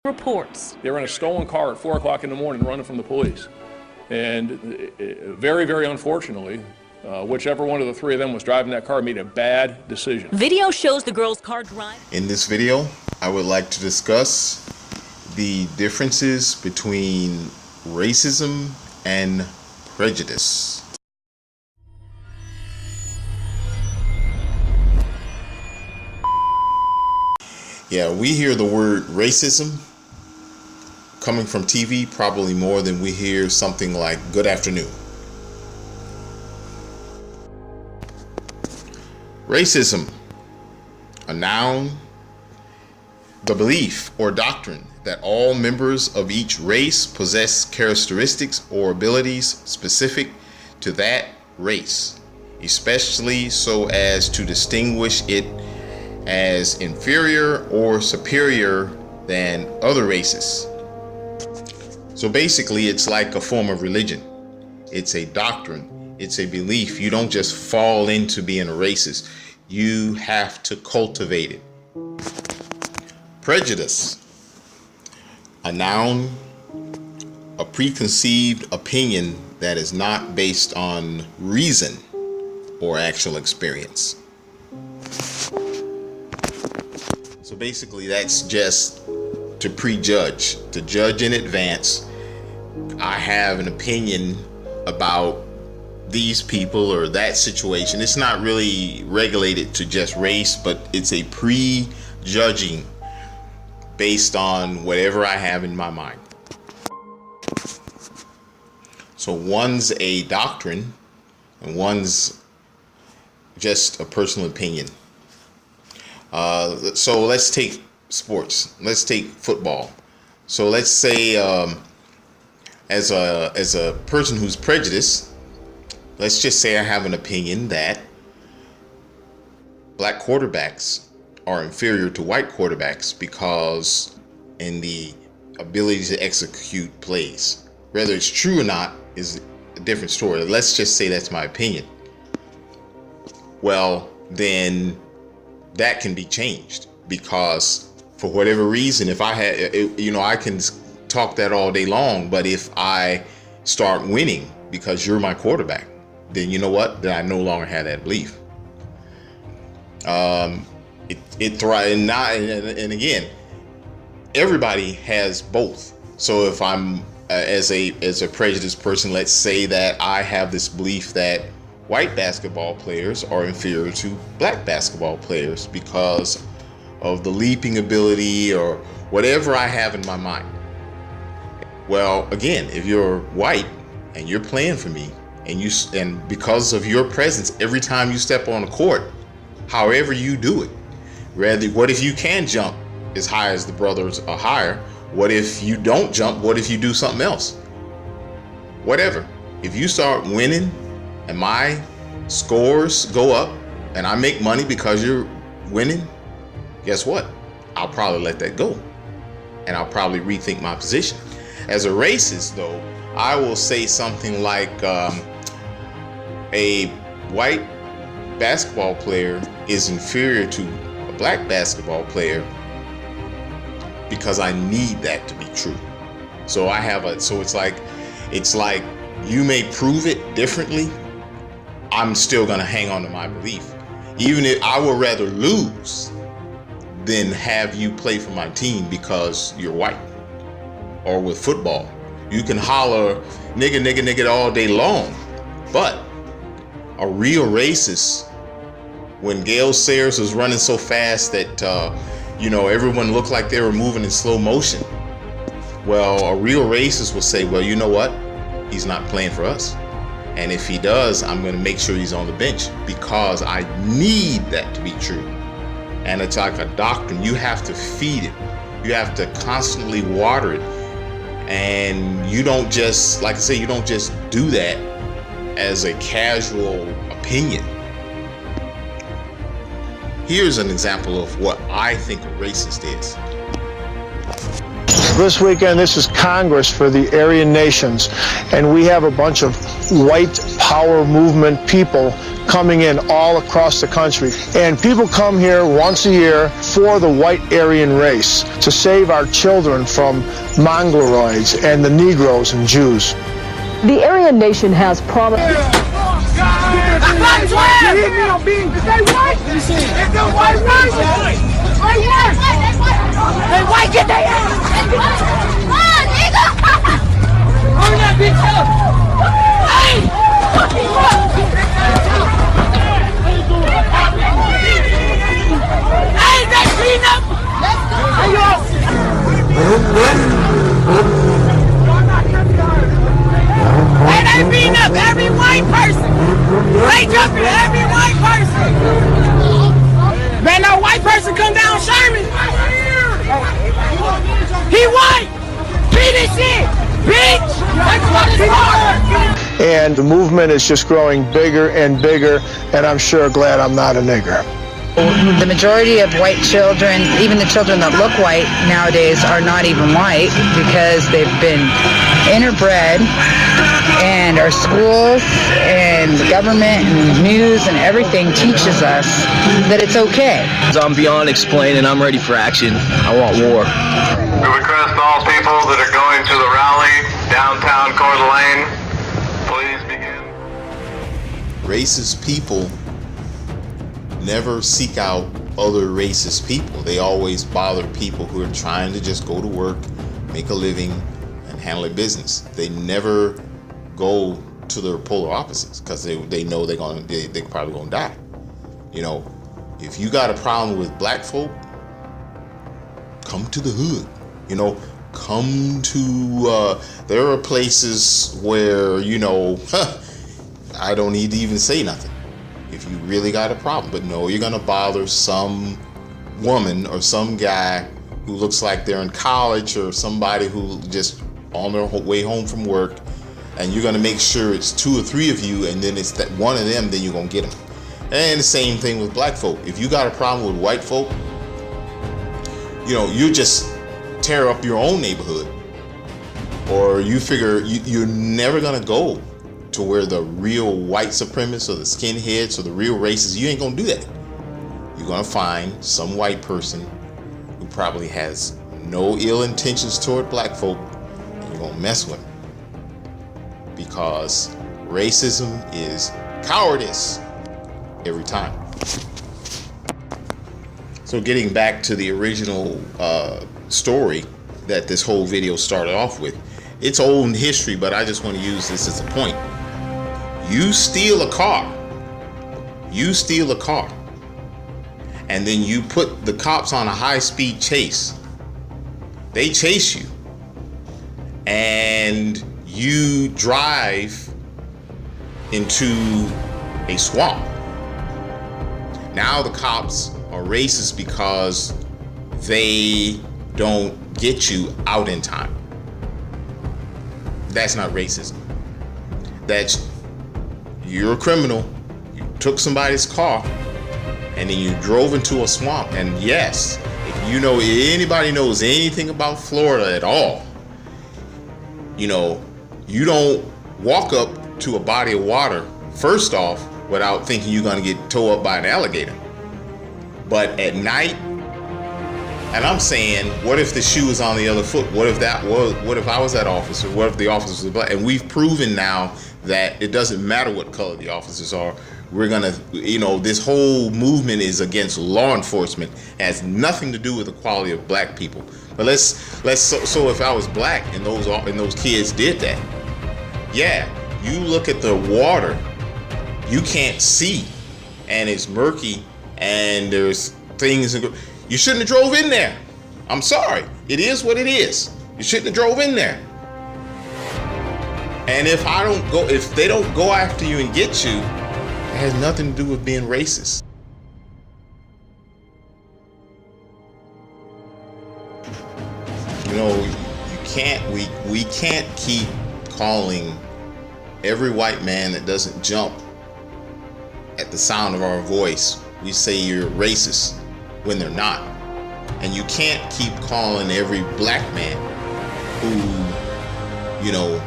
reports. They were in a stolen car at 4 o'clock in the morning running from the police. And very, very unfortunately, whichever one of the three of them was driving that car made a bad decision. Video shows the girl's car drive. In this video, I would like to discuss the differences between racism and prejudice. Yeah, we hear the word racism coming from TV probably more than we hear something like good afternoon. Racism, a noun, the belief or doctrine that all members of each race possess characteristics or abilities specific to that race, especially so as to distinguish it as inferior or superior than other races. So basically, it's like a form of religion. It's a doctrine. It's a belief. You don't just fall into being a racist. You have to cultivate it. Prejudice, a noun, a preconceived opinion that is not based on reason or actual experience. So basically, that's just to prejudge, to judge in advance. I have an opinion about these people or that situation. It's not really regulated to just race, but it's a prejudging based on whatever I have in my mind. So one's a doctrine and one's just a personal opinion. So let's take sports. Let's take football. So let's say as a person who's prejudiced, let's just say I have an opinion that black quarterbacks are inferior to white quarterbacks because in the ability to execute plays. Whether it's true or not is a different story. Let's just say that's my opinion. Well, then that can be changed because for whatever reason, if I had, I can talk that all day long, but if I start winning because you're my quarterback, then you know what? Then I no longer have that belief. It thrives, and again, everybody has both. So if I'm as a prejudiced person, let's say that I have this belief that white basketball players are inferior to black basketball players because of the leaping ability or whatever I have in my mind. Well, again, if you're white and you're playing for me and because of your presence every time you step on the court, however you do it, what if you can jump as high as the brothers or higher? What if you don't jump? What if you do something else? Whatever. If you start winning and my scores go up and I make money because you're winning, guess what? I'll probably let that go and I'll probably rethink my position. As a racist, though, I will say something like a white basketball player is inferior to a black basketball player because I need that to be true. So it's like you may prove it differently. I'm still gonna hang on to my belief. Even if I would rather lose than have you play for my team because you're white. Or with football, you can holler nigga, nigga, nigga all day long. But a real racist, when Gale Sayers was running so fast that, everyone looked like they were moving in slow motion. Well, a real racist will say, well, you know what? He's not playing for us. And if he does, I'm going to make sure he's on the bench because I need that to be true. And it's like a doctrine. You have to feed it. You have to constantly water it. And you don't just, like I say, you don't just do that as a casual opinion. Here's an example of what I think a racist is. This weekend, this is Congress for the Aryan Nations, and we have a bunch of white power movement people coming in all across the country. And people come here once a year for the white Aryan race to save our children from Mongoloids and the Negroes and Jews. The Aryan Nation has promised. Get their ass! Come on, nigga! Hurry that bitch up! Hey! Hey, they clean up! Let's go! Hey, they beating up every white person! They jumping every white person! Man, no white person come down Sherman! He white! Beat his shit! Bitch! That's what it's for! And the movement is just growing bigger and bigger, and I'm sure glad I'm not a nigger. The majority of white children, even the children that look white nowadays, are not even white because they've been interbred, and our schools and the government and news and everything teaches us that it's okay. I'm beyond explaining. I'm ready for action. I want war. We request all people that are going to the rally downtown Coeur d'Alene, please begin. Racist people never seek out other racist people. They always bother people who are trying to just go to work, make a living, and handle their business. They never go to their polar opposites because they know they're probably gonna die. You know, if you got a problem with black folk, come to the hood. You know, come to. There are places where I don't need to even say nothing if you really got a problem. But no, you're gonna bother some woman or some guy who looks like they're in college or somebody who just on their way home from work, and you're gonna make sure it's 2 or 3 of you, and then it's that one of them, then you're gonna get them. And the same thing with black folk. If you got a problem with white folk, you just tear up your own neighborhood, or you figure you're never gonna go to where the real white supremacists or the skinheads or the real racists, you ain't gonna do that. You're gonna find some white person who probably has no ill intentions toward black folk, and you're gonna mess with them. Because racism is cowardice every time. So getting back to the original story that this whole video started off with, it's old in history, but I just want to use this as a point. You steal a car, and then you put the cops on a high-speed chase. They chase you, and you drive into a swamp. Now the cops are racist because they don't get you out in time. That's not racism. That's, you're a criminal. You took somebody's car and then you drove into a swamp. And yes, if anybody knows anything about Florida at all, you don't walk up to a body of water first off without thinking you're gonna get towed up by an alligator. But at night, and I'm saying, what if the shoe was on the other foot? What if I was that officer? What if the officers were black? And we've proven now that it doesn't matter what color the officers are. We're gonna, this whole movement is against law enforcement. It has nothing to do with the quality of black people. But so if I was black and those kids did that, yeah, you look at the water, you can't see, and it's murky, and there's things. You shouldn't have drove in there. I'm sorry. It is what it is. You shouldn't have drove in there. And if they don't go after you and get you, it has nothing to do with being racist. We can't keep calling every white man that doesn't jump at the sound of our voice, we say you're racist when they're not. And you can't keep calling every black man who, you know,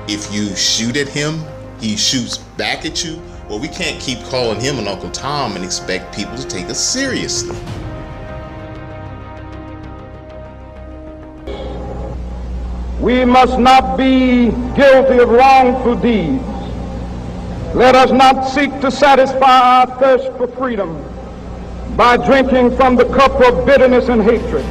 if you shoot at him, he shoots back at you. Well, we can't keep calling him an Uncle Tom and expect people to take us seriously. We must not be guilty of wrongful deeds. Let us not seek to satisfy our thirst for freedom by drinking from the cup of bitterness and hatred.